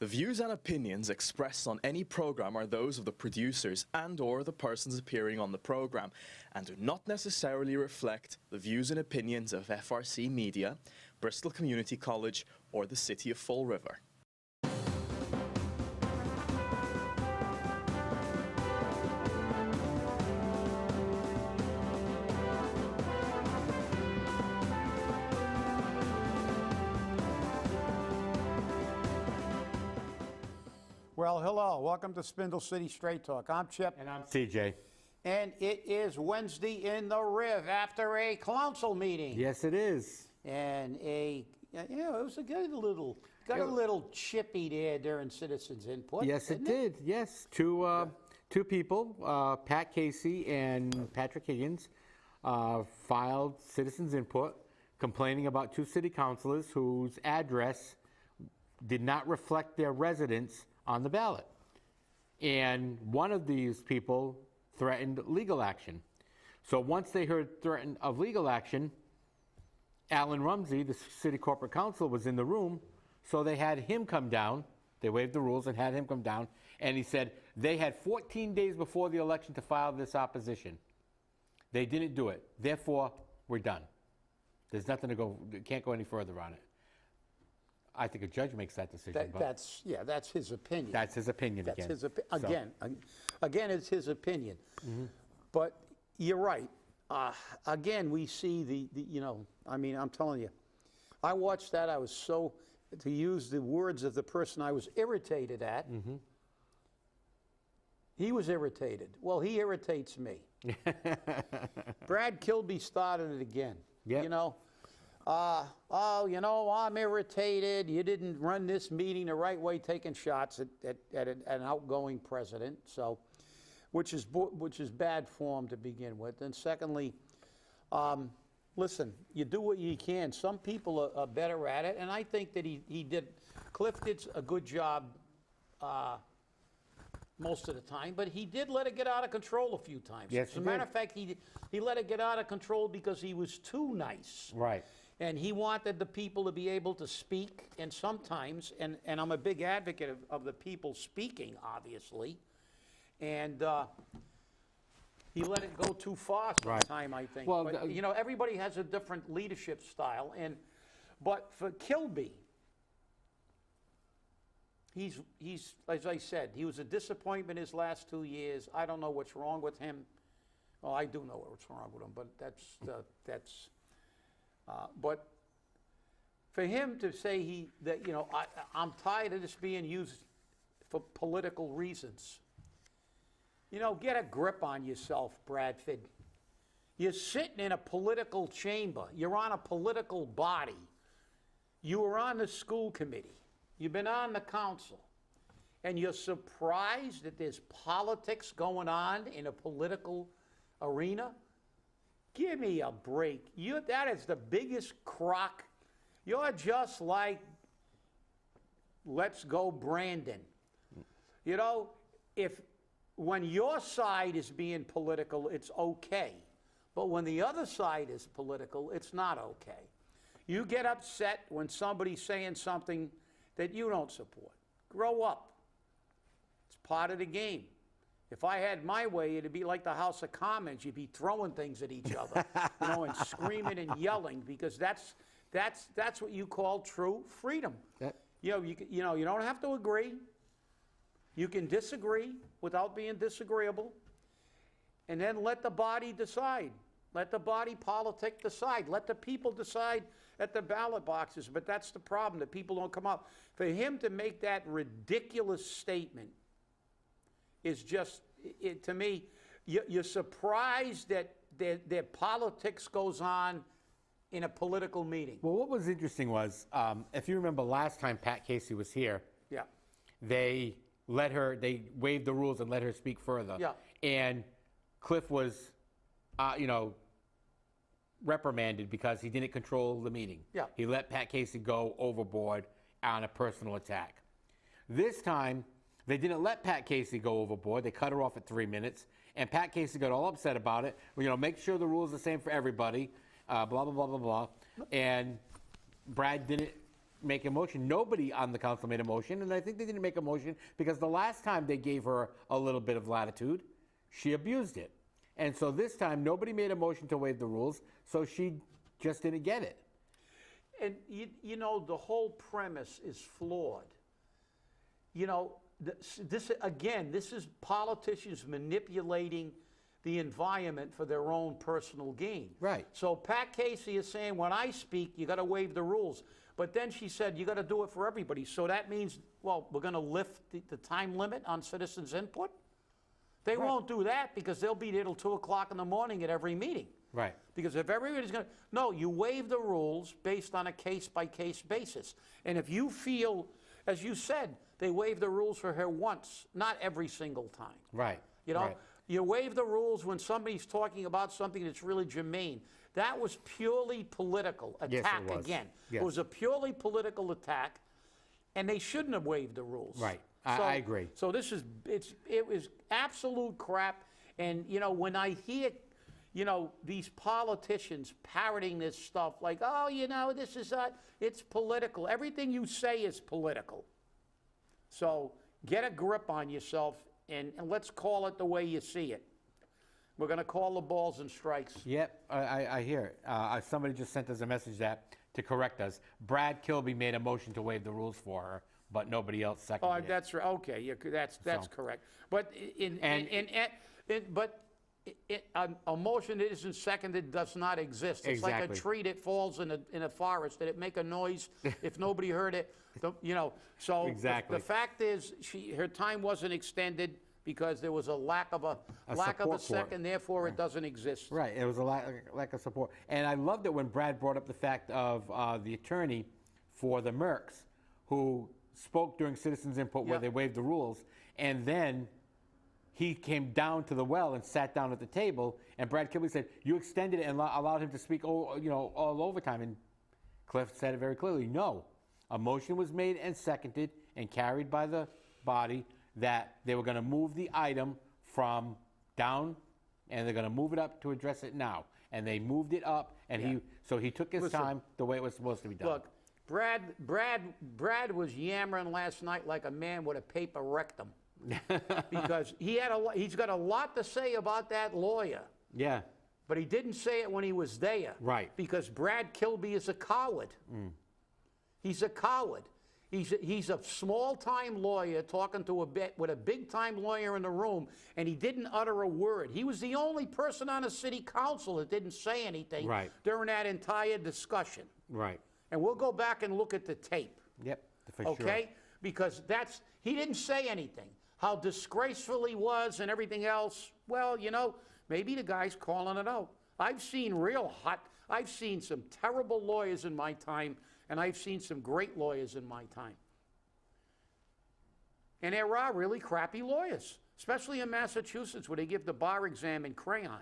The views and opinions expressed on any program are those of the producers and/or the persons appearing on the program and do not necessarily reflect the views and opinions of FRC Media, Bristol Community College, or the City of Fall River. Well, hello. Welcome to Spindle City Straight Talk. I'm Chip. And I'm CJ. And it is Wednesday in the Riv after a council meeting. Yes, it is. And it was a good little, a little chippy there during citizens' input. Yes, it did. Yes. Two people, Pat Casey and Patrick Higgins, filed citizens' input complaining about two city councilors whose address did not reflect their residence on the ballot. And one of these people threatened legal action. So once they heard threat of legal action, Alan Rumsey, the city corporate counsel, was in the room, so they had him come down. They waived the rules and had him come down, and he said they had 14 days before the election to file this opposition. They didn't do it. Therefore, we're done. There's nothing to go, can't go any further on it. I think a judge makes that decision. That's his opinion. That's his opinion That's again. his again, it's his opinion. Mm-hmm. But you're right. Again, we see I'm telling you, I watched that. I was so, to use the words of the person I was irritated at, mm-hmm. He was irritated. Well, he irritates me. Brad Kilby started it again. Yep. I'm irritated. You didn't run this meeting the right way, taking shots at an outgoing president. So, which is bad form to begin with. And secondly, listen, you do what you can. Some people are better at it, and I think that Cliff did a good job most of the time, but he did let it get out of control a few times. Yes, as a matter of fact, he let it get out of control because he was too nice. Right. And he wanted the people to be able to speak, and sometimes, and I'm a big advocate of the people speaking, obviously, and he let it go too far sometime, I think. Well, but, everybody has a different leadership style, but for Kilby, he's as I said, he was a disappointment his last 2 years. I don't know what's wrong with him. Well, I do know what's wrong with him, but but for him to say I'm tired of this being used for political reasons. Get a grip on yourself, Bradford. You're sitting in a political chamber. You're on a political body. You were on the school committee. You've been on the council. And you're surprised that there's politics going on in a political arena? Give me a break. That is the biggest crock. You're just like, let's go Brandon. When your side is being political, it's okay. But when the other side is political, it's not okay. You get upset when somebody's saying something that you don't support. Grow up. It's part of the game. If I had my way, it'd be like the House of Commons. You'd be throwing things at each other, and screaming and yelling, because that's what you call true freedom. You don't have to agree. You can disagree without being disagreeable, and then let the body decide. Let the body politic decide. Let the people decide at the ballot boxes. But that's the problem, that people don't come up. For him to make that ridiculous statement is just, to me, you're surprised that their politics goes on in a political meeting. Well, what was interesting was, if you remember last time Pat Casey was here, they waived the rules and let her speak further. Yeah. And Cliff was, reprimanded because he didn't control the meeting. Yeah. He let Pat Casey go overboard on a personal attack. This time, they didn't let Pat Casey go overboard. They cut her off at 3 minutes, and Pat Casey got all upset about it. Make sure the rules are the same for everybody, blah, blah, blah, blah, blah. And Brad didn't make a motion. Nobody on the council made a motion, and I think they didn't make a motion because the last time they gave her a little bit of latitude, she abused it. And so this time, nobody made a motion to waive the rules, so she just didn't get it. And, you know, the whole premise is flawed. You know, this is politicians manipulating the environment for their own personal gain. Right. So Pat Casey is saying, when I speak, you got to waive the rules. But then she said, you got to do it for everybody. So that means, well, we're going to lift the time limit on citizens' input? They won't do that because they'll be there till 2 o'clock in the morning at every meeting. Right. Because if everybody's going to, no, you waive the rules based on a case-by-case basis. And if you feel, as you said, they waive the rules for her once, not every single time. Right. You know, right. you waive the rules when somebody's talking about something that's really germane. That was purely political attack again. Yes. It was a purely political attack, and they shouldn't have waived the rules. Right. I agree. So this is, it was absolute crap. And, you know, when I hear, you know, these politicians parroting this stuff like, oh, you know, this is, it's political. Everything you say is political. So get a grip on yourself and let's call it the way you see it. We're going to call the balls and strikes. Yep, I hear it. Somebody just sent us a message to correct us. Brad Kilby made a motion to waive the rules for her, but nobody else seconded it. That's right. Okay, yeah, that's correct. But a motion that isn't seconded does not exist. It's like a tree that falls in a forest. Did it make a noise if nobody heard it? You know. So exactly. The fact is, her time wasn't extended because there was a lack of a second. Therefore, it doesn't exist. Right. It was a lack of support. And I loved it when Brad brought up the fact of the attorney for the Mercs, who spoke during citizens' input where they waived the rules, and then he came down to the well and sat down at the table, and Brad Kilby said, you extended it and allowed him to speak all overtime. And Cliff said it very clearly, no. A motion was made and seconded and carried by the body that they were going to move the item from down, and they're going to move it up to address it now. And they moved it up, and he took his time the way it was supposed to be done. Look, Brad was yammering last night like a man with a paper rectum. Because he's got a lot to say about that lawyer. Yeah. But he didn't say it when he was there. Right. Because Brad Kilby is a coward. He's a coward. He's a small-time lawyer talking to with a big-time lawyer in the room, and he didn't utter a word. He was the only person on the city council that didn't say anything during that entire discussion. Right. And we'll go back and look at the tape. Yep, for sure. Okay? Because he didn't say anything. How disgraceful he was and everything else, well, you know, maybe the guy's calling it out. I've seen I've seen some terrible lawyers in my time, and I've seen some great lawyers in my time. And there are really crappy lawyers, especially in Massachusetts where they give the bar exam in crayon.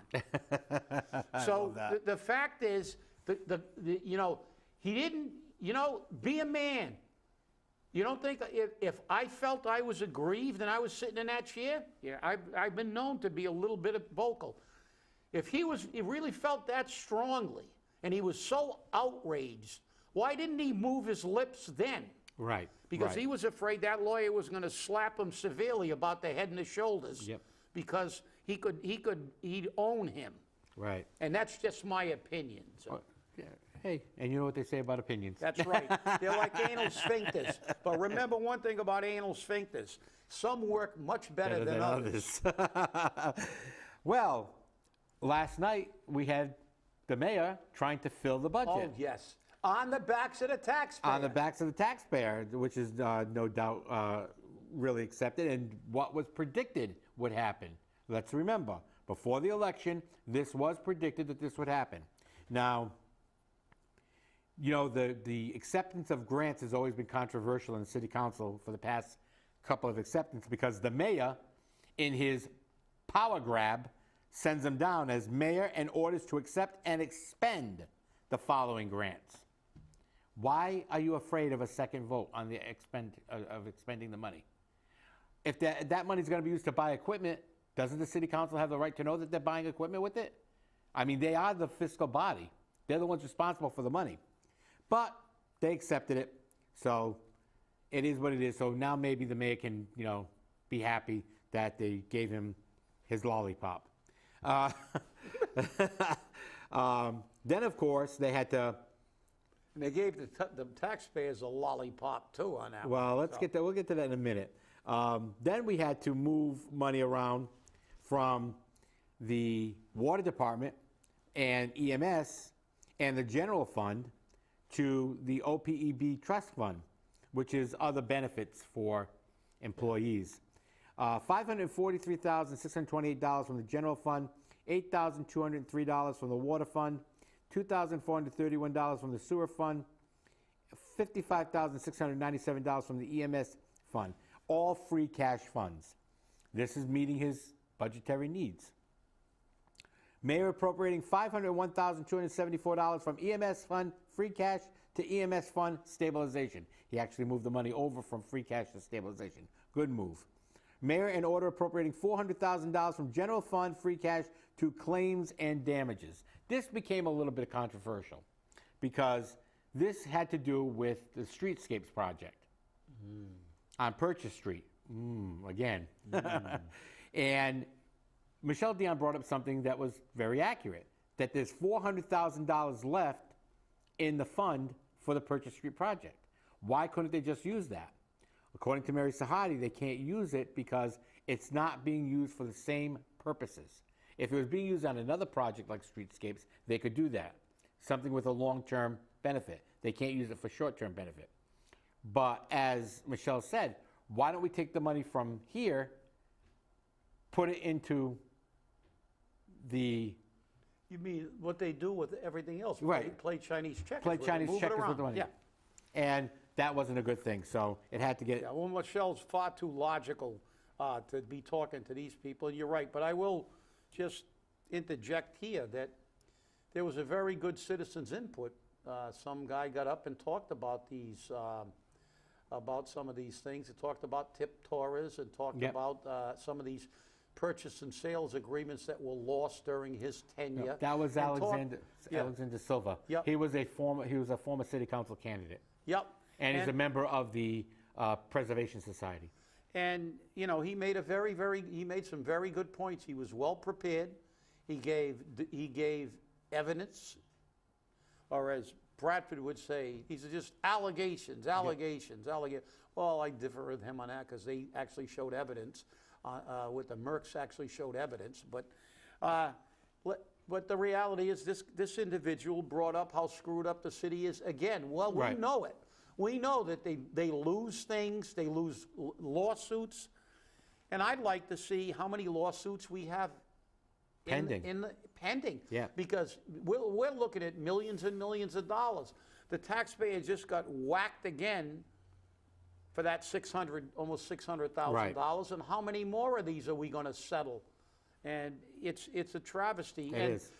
So the fact is, you know, he didn't, you know, be a man. You don't think if I felt I was aggrieved and I was sitting in that chair? Yeah, I've been known to be a little bit vocal. If he really felt that strongly and he was so outraged, why didn't he move his lips then? Right. Because he was afraid that lawyer was going to slap him severely about the head and the shoulders. Yep. Because he'd own him. Right. And that's just my opinion. So. Yeah. Hey, and you know what they say about opinions. That's right. They're like anal sphincters. But remember one thing about anal sphincters. Some work much better than others. Well, last night we had the mayor trying to fill the budget. Oh, yes. On the backs of the taxpayer. On the backs of the taxpayer, which is no doubt really accepted, and what was predicted would happen. Let's remember, before the election, this was predicted that this would happen. Now, you know, the acceptance of grants has always been controversial in the city council for the past couple of acceptance because the mayor, in his power grab, sends them down as mayor and orders to accept and expend the following grants. Why are you afraid of a second vote on the expending the money? If that money is going to be used to buy equipment, doesn't the city council have the right to know that they're buying equipment with it? I mean, they are the fiscal body. They're the ones responsible for the money. But they accepted it. So it is what it is. So now maybe the mayor can, be happy that they gave him his lollipop. Then, of course, they had to. And they gave the taxpayers a lollipop too on that. Well, one, we'll get to that in a minute. Then we had to move money around from the water department and EMS and the general fund to the OPEB trust fund, which is other benefits for employees. $543,628 from the general fund, $8,203 from the water fund, $2,431 from the sewer fund, $55,697 from the EMS fund, all free cash funds. This is meeting his budgetary needs. Mayor appropriating $501,274 from EMS fund free cash to EMS fund stabilization. He actually moved the money over from free cash to stabilization. Good move. Mayor in order appropriating $400,000 from general fund free cash to claims and damages. This became a little bit controversial because this had to do with the streetscapes project on Purchase Street. Again. And Michelle Dion brought up something that was very accurate, that there's $400,000 left in the fund for the Purchase Street project. Why couldn't they just use that? According to Mary Sahadi, they can't use it because it's not being used for the same purposes. If it was being used on another project like streetscapes, they could do that. Something with a long-term benefit. They can't use it for short-term benefit. But as Michelle said, why don't we take the money from here, put it into the... You mean what they do with everything else? Right. Play Chinese checkers. Play with it, Chinese move it checkers with around. the money. Yeah. And that wasn't a good thing, so it had to get... Yeah, well, Michelle's far too logical to be talking to these people, and you're right. But I will just interject here that there was a very good citizens' input. Some guy got up and talked about these, about some of these things. He talked about tip Torahs and talked Yep. about some of these purchase and sales agreements that were lost during his tenure. That was And talk- Alexander Silva. Yep. He was a former city council candidate. Yep. And he's a member of the Preservation Society. And, he made he made some very good points. He was well prepared. He gave evidence, or as Bradford would say, these are just allegations. Well, I differ with him on that because they actually showed evidence. With the Mercs actually showed evidence. But the reality is this individual brought up how screwed up the city is again. Well, we know it. We know that they lose things, they lose lawsuits, and I'd like to see how many lawsuits we have pending. Yeah. Because we're looking at millions and millions of dollars. The taxpayer just got whacked again for that almost $600,000, and how many more of these are we going to settle? And it's a travesty. It is.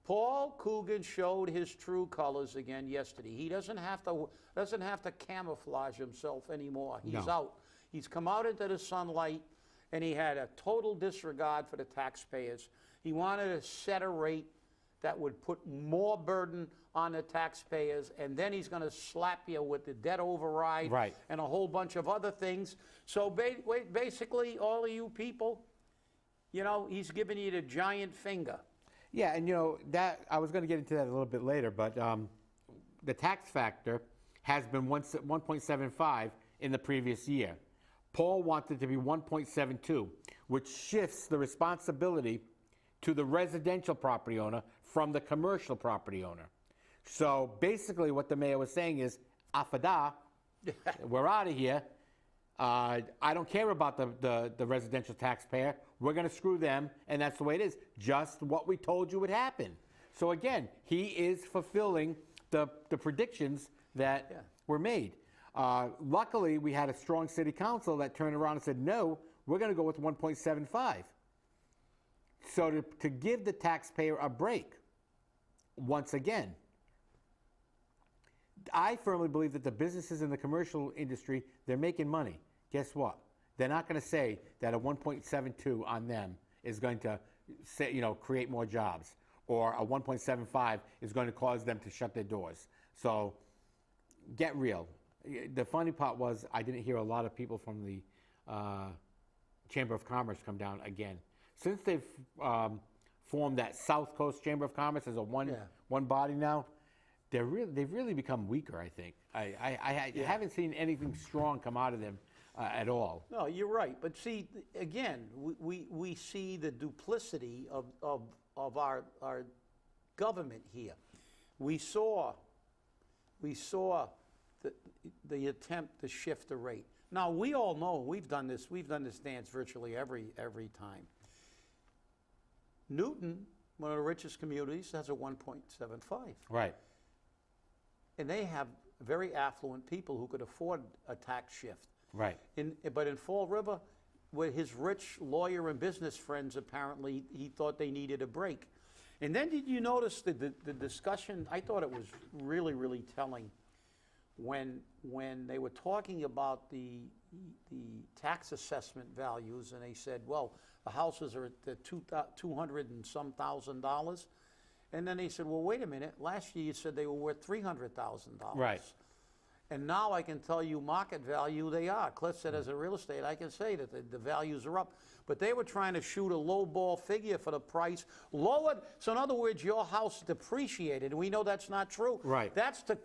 Paul Coogan showed his true colors again yesterday. He doesn't have to camouflage himself anymore. He's out. He's come out into the sunlight, and he had a total disregard for the taxpayers. He wanted to set a rate that would put more burden on the taxpayers, and then he's going to slap you with the debt override and a whole bunch of other things. So basically, all of you people, he's giving you the giant finger. Yeah, and that I was going to get into that a little bit later, but the tax factor has been 1.75 in the previous year. Paul wanted to be 1.72, which shifts the responsibility to the residential property owner from the commercial property owner. So basically what the mayor was saying is, afada, we're out of here. I don't care about the residential taxpayer. We're going to screw them, and that's the way it is. Just what we told you would happen. So again, he is fulfilling the predictions that were made. Luckily, we had a strong city council that turned around and said, no, we're going to go with 1.75. So to give the taxpayer a break, once again, I firmly believe that the businesses in the commercial industry, they're making money. Guess what? They're not going to say that a 1.72 on them is going to create more jobs, or a 1.75 is going to cause them to shut their doors. So get real. The funny part was I didn't hear a lot of people from the Chamber of Commerce come down again. Since they've formed that South Coast Chamber of Commerce as a one body now, they've really become weaker, I think. I haven't seen anything strong come out of them at all. No, you're right. But see, again, we see the duplicity of our government here. We saw the attempt to shift the rate. Now, we all know, we've done this dance virtually every time. Newton, one of the richest communities, has a 1.75. Right. And they have very affluent people who could afford a tax shift. Right. But in Fall River, with his rich lawyer and business friends, apparently, he thought they needed a break. And then did you notice the discussion? I thought it was really, really telling when they were talking about the tax assessment values, and they said, well, the houses are at the $200 and some thousand. And then they said, well, wait a minute. Last year you said they were worth $300,000. Right. And now I can tell you market value they are. Cliff said as a real estate, I can say that the values are up. But they were trying to shoot a low ball figure for the price. Lowered, so in other words, your house depreciated. And we know that's not true. Right. That's to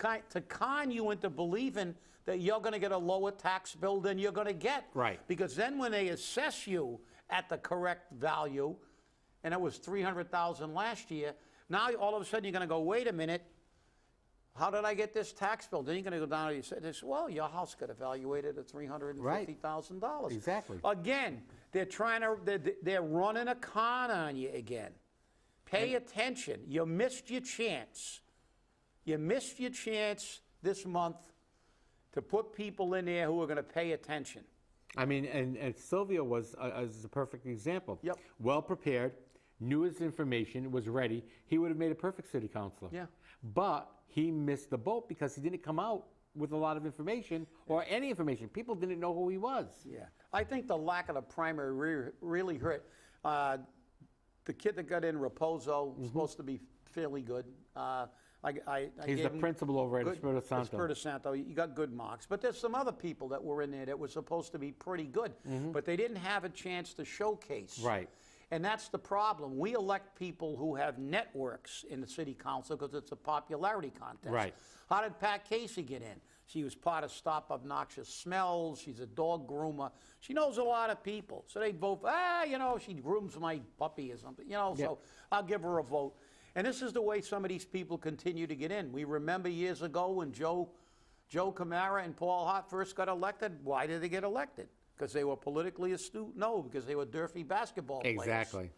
con you into believing that you're going to get a lower tax bill than you're going to get. Right. Because then when they assess you at the correct value, and it was $300,000 last year, now all of a sudden you're going to go, wait a minute, how did I get this tax bill? Then you're going to go down and you say, well, your house got evaluated at $350,000. Right. Exactly. Again, they're running a con on you again. Pay attention. You missed your chance. You missed your chance this month to put people in there who are going to pay attention. I mean, and Sylvia was a perfect example. Yep. Well prepared, knew his information, was ready. He would have made a perfect city councilor. Yeah. But he missed the boat because he didn't come out with a lot of information or any information. People didn't know who he was. Yeah. I think the lack of the primary really hurt. The kid that got in, Raposo, was supposed to be fairly good. He's the principal over at Espirito Santo. Espirito Santo, you got good marks. But there's some other people that were in there that were supposed to be pretty good, but they didn't have a chance to showcase. Right. And that's the problem. We elect people who have networks in the city council because it's a popularity contest. Right. How did Pat Casey get in? She was part of Stop Obnoxious Smells. She's a dog groomer. She knows a lot of people. So they vote, she grooms my puppy or something, so I'll give her a vote. And this is the way some of these people continue to get in. We remember years ago when Joe Camara and Paul Hart first got elected. Why did they get elected? Because they were politically astute? No, because they were dirty basketball players. Exactly.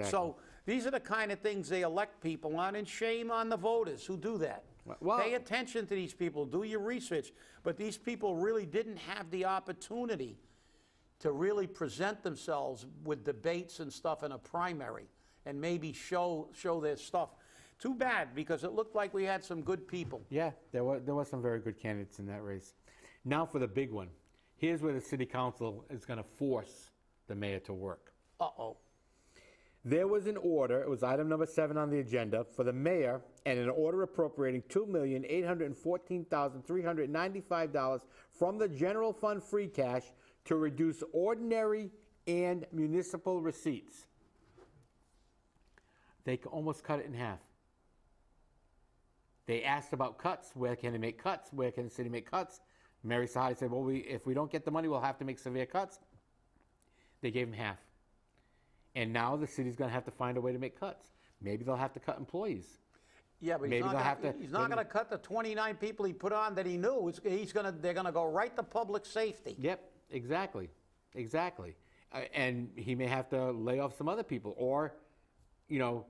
So these are the kind of things they elect people on, and shame on the voters who do that. Well, pay attention to these people. Do your research. But these people really didn't have the opportunity to really present themselves with debates and stuff in a primary and maybe show their stuff. Too bad, because it looked like we had some good people. Yeah, there were some very good candidates in that race. Now for the big one. Here's where the city council is going to force the mayor to work. Uh-oh. There was an order, it was item number 7 on the agenda, for the mayor, and an order appropriating $2,814,395 from the general fund free cash to reduce ordinary and municipal receipts. They almost cut it in half. They asked about cuts. Where can they make cuts? Where can the city make cuts? Mary Sahadi said, well, if we don't get the money, we'll have to make severe cuts. They gave him half. And now the city's going to have to find a way to make cuts. Maybe they'll have to cut employees. Yeah, but he's not going to cut the 29 people he put on that he knew. They're going to go right to public safety. Yep, exactly. And he may have to lay off some other people or, do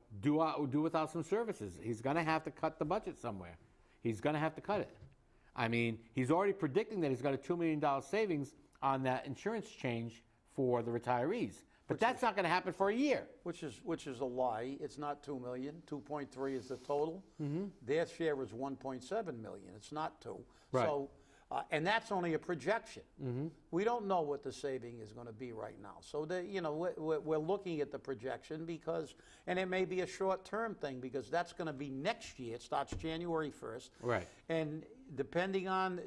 without some services. He's going to have to cut the budget somewhere. He's going to have to cut it. I mean, he's already predicting that he's got a $2 million savings on that insurance change for the retirees. But that's not going to happen for a year. Which is a lie. It's not $2 million. 2.3 is the total. Their share is 1.7 million. It's not 2. Right. So And that's only a projection. We don't know what the saving is going to be right now. So, we're looking at the projection because, and it may be a short-term thing because that's going to be next year. It starts January 1st. Right. And depending on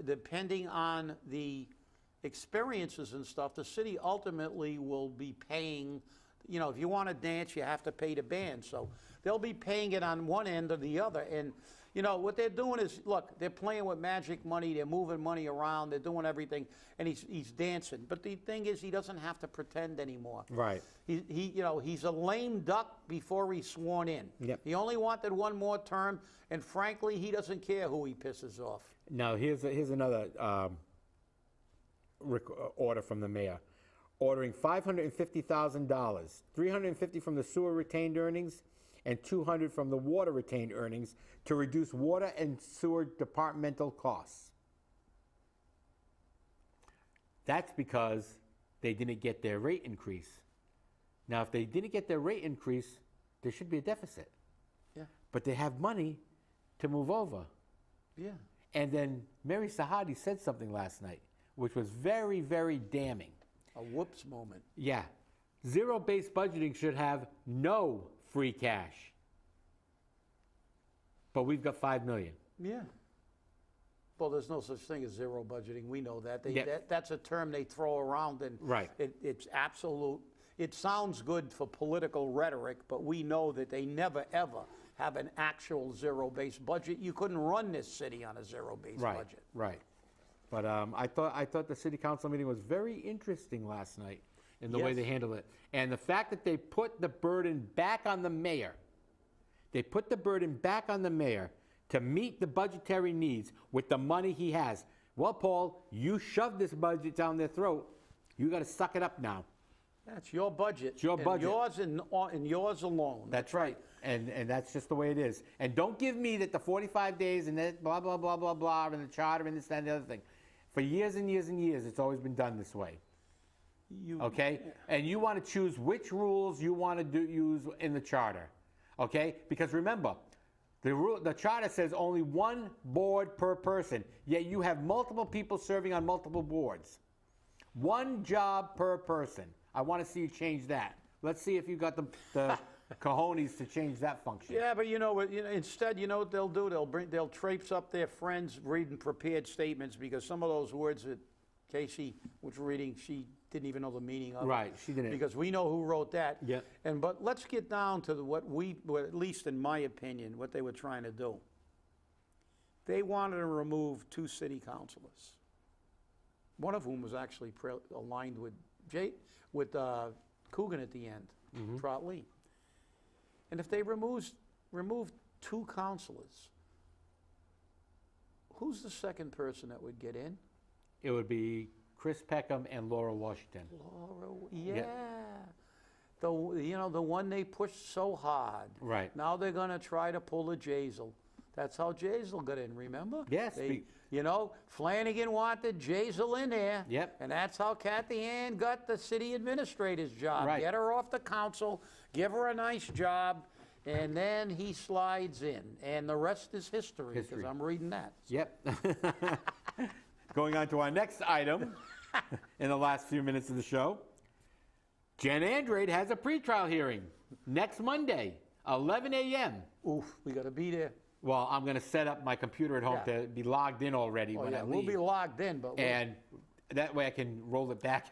the experiences and stuff, the city ultimately will be paying. If you want to dance, you have to pay the band. So they'll be paying it on one end or the other. And what they're doing is, look, they're playing with magic money. They're moving money around. They're doing everything, and he's dancing. But the thing is, he doesn't have to pretend anymore. Right. He's a lame duck before he's sworn in. Yep. He only wanted one more term, and frankly, he doesn't care who he pisses off. Now, here's another order from the mayor, ordering $550,000, $350 from the sewer retained earnings, and $200 from the water retained earnings to reduce water and sewer departmental costs. That's because they didn't get their rate increase. Now, if they didn't get their rate increase, there should be a deficit. Yeah. But they have money to move over. Yeah. And then Mary Sahadi said something last night, which was very, very damning. A whoops moment. Yeah. Zero-based budgeting should have no free cash. But we've got $5 million. Yeah. Well, there's no such thing as zero budgeting. We know that. Yeah. That's a term they throw around, and Right. It's absolute. It sounds good for political rhetoric, but we know that they never, ever have an actual zero-based budget. You couldn't run this city on a zero-based budget. Right. But I thought the city council meeting was very interesting last night in the way Yes. they handled it. And the fact that they put the burden back on the mayor, to meet the budgetary needs with the money he has. Well, Paul, you shoved this budget down their throat. You got to suck it up now. That's your budget. It's your budget. Yours and yours alone. That's right. And that's just the way it is. And don't give me that the 45 days and that blah, blah, blah, blah, blah, and the charter and this, that, and the other thing. For years and years and years, it's always been done this way. Okay? And you want to choose which rules you want to use in the charter. Okay? Because remember, the charter says only one board per person, yet you have multiple people serving on multiple boards. One job per person. I want to see you change that. Let's see if you got the cojones to change that function. Yeah, but instead, what they'll do? They'll traipse up their friends reading prepared statements because some of those words that Casey was reading, she didn't even know the meaning of. Right, she didn't. Because we know who wrote that. Yeah. But let's get down to well, at least in my opinion, what they were trying to do. They wanted to remove 2 city councilors, one of whom was actually aligned with Coogan at the end, Trot Lee. And if they removed 2 councilors, who's the second person that would get in? It would be Chris Peckham and Laura Washington. Laura, yeah. The one they pushed so hard. Right. Now they're going to try to pull a Jazel. That's how Jazel got in, remember? Yes. Flanagan wanted Jazel in there. Yep. And that's how Kathy Ann got the city administrator's job. Right. Get her off the council, give her a nice job, and then he slides in. And the rest is history, because I'm reading that. Yep. Going on to our next item in the last few minutes of the show. Gen Andrade has a pretrial hearing next Monday, 11 a.m. Oof, we got to be there. Well, I'm going to set up my computer at home to be logged in already when I leave. We'll be logged in, but and that way I can roll it back.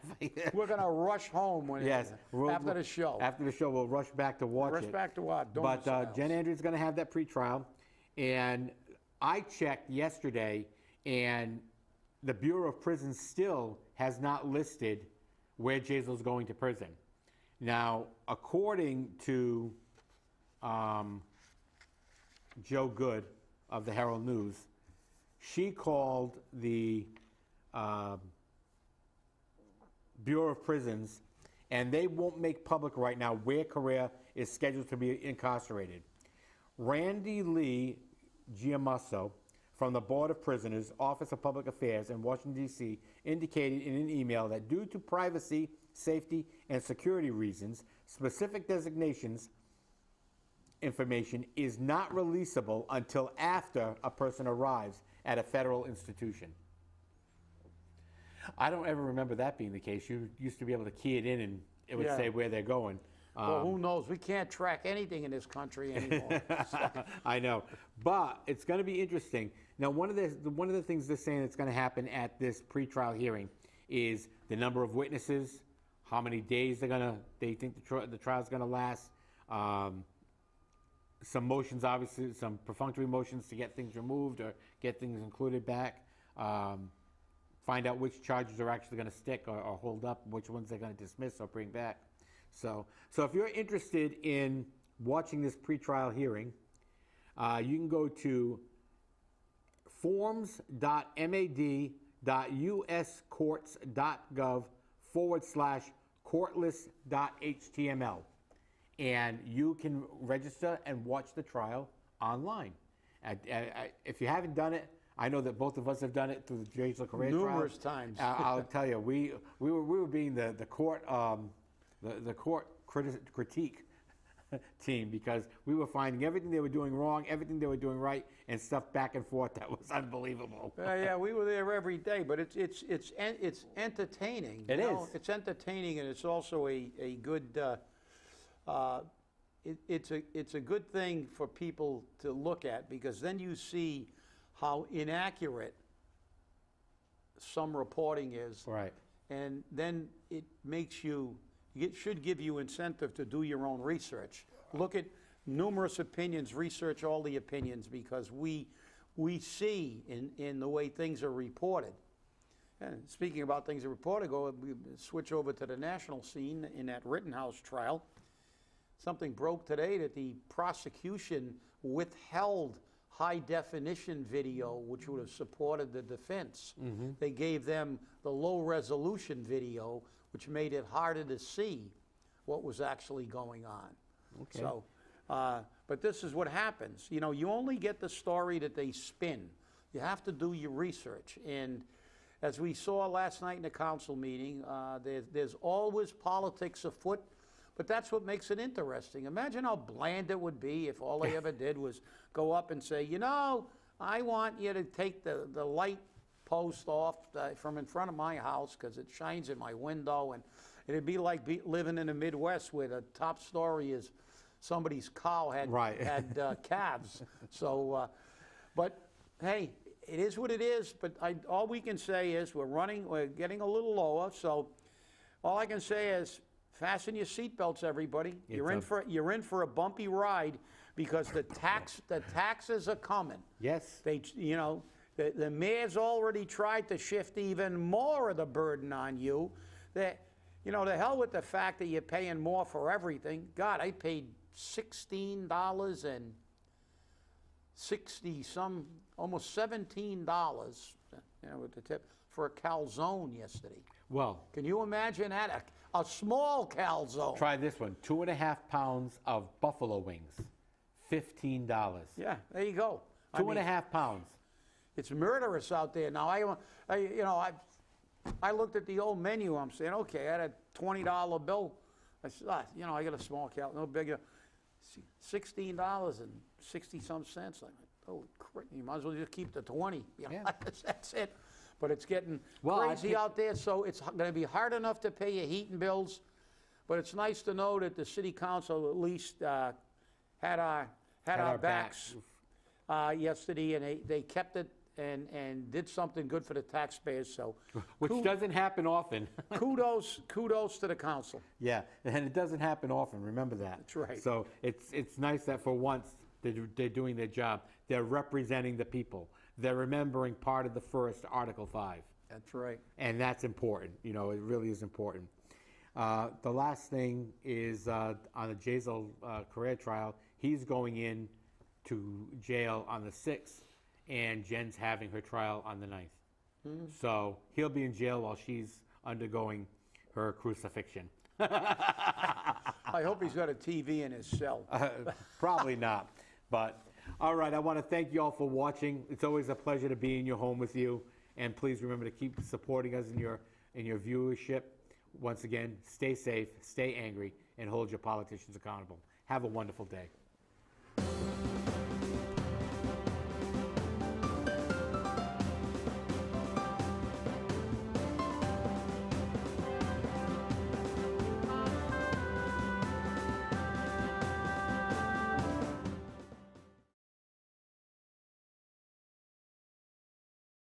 We're going to rush home after the show. After the show, we'll rush back to watch it. Rush back to watch. But Gen Andrade's going to have that pretrial, and I checked yesterday, and the Bureau of Prisons still has not listed where Jazel's going to prison. Now, according to Joe Good of the Herald News, she called the Bureau of Prisons, and they won't make public right now where Correa is scheduled to be incarcerated. Randy Lee Giamasso from the Board of Prisoners, Office of Public Affairs in Washington, D.C., indicated in an email that due to privacy, safety, and security reasons, specific designations information is not releasable until after a person arrives at a federal institution. I don't ever remember that being the case. You used to be able to key it in and it would Yeah. say where they're going. Well, who knows? We can't track anything in this country anymore. I know, but it's going to be interesting. Now, one of the things they're saying that's going to happen at this pretrial hearing is the number of witnesses, how many days they think the trial's going to last. Some motions, obviously, some perfunctory motions to get things removed or get things included back. Find out which charges are actually going to stick or hold up, which ones they're going to dismiss or bring back. So if you're interested in watching this pretrial hearing, you can go to forms.mad.uscourts.gov/courtlist.html. And you can register and watch the trial online. If you haven't done it, I know that both of us have done it through the Jason Career trial. Numerous times. I'll tell you, we were being the court critique team, because we were finding everything they were doing wrong, everything they were doing right, and stuff back and forth that was unbelievable. Yeah, we were there every day, but it's entertaining. It is. It's entertaining, and it's also a good. It's a good thing for people to look at, because then you see how inaccurate some reporting is. Right. And then it makes you, it should give you incentive to do your own research. Look at numerous opinions, research all the opinions, because we see in the way things are reported. And speaking about things that are reported, we switch over to the national scene in that Rittenhouse trial. Something broke today that the prosecution withheld high-definition video, which would have supported the defense. Mm-hmm. They gave them the low-resolution video, which made it harder to see what was actually going on. Okay. So, but this is what happens. You know, you only get the story that they spin. You have to do your research. And as we saw last night in the council meeting, there's always politics afoot. But that's what makes it interesting. Imagine how bland it would be if all they ever did was go up and say, you know, I want you to take the light post off from in front of my house because it shines in my window. And it'd be like living in the Midwest where the top story is somebody's cow had, right. had calves. So, but hey, it is what it is. But all we can say is we're getting a little lower. So all I can say is, fasten your seatbelts, everybody. You're in for a bumpy ride, because the taxes are coming. Yes. The mayor's already tried to shift even more of the burden on you. The hell with the fact that you're paying more for everything. God, I paid $16.60 almost $17, with the tip, for a calzone yesterday. Well, can you imagine that? A small calzone. Try this one. 2.5 pounds of buffalo wings, $15. Yeah, there you go. 2.5 pounds. It's murderous out there now. I looked at the old menu. I'm saying, okay, I had a $20 bill. I said, I got a small cal, no bigger. $16.60 cents. I'm like, oh, you might as well just keep the 20. Yeah. That's it. But it's getting crazy out there, so it's going to be hard enough to pay your heating bills. But it's nice to know that the city council at least had our backs yesterday, and they kept it and did something good for the taxpayers. So, which doesn't happen often. kudos to the council. Yeah, and it doesn't happen often. Remember that. That's right. So it's nice that for once they're doing their job. They're representing the people. They're remembering part of the first Article 5. That's right. And that's important. It really is important. The last thing is on the Jason Career trial, he's going in to jail on the 6th, and Jen's having her trial on the 9th. Mm-hmm. So he'll be in jail while she's undergoing her crucifixion. I hope he's got a TV in his cell. Probably not. But, all right, I want to thank you all for watching. It's always a pleasure to be in your home with you. And please remember to keep supporting us in your viewership. Once again, stay safe, stay angry, and hold your politicians accountable. Have a wonderful day.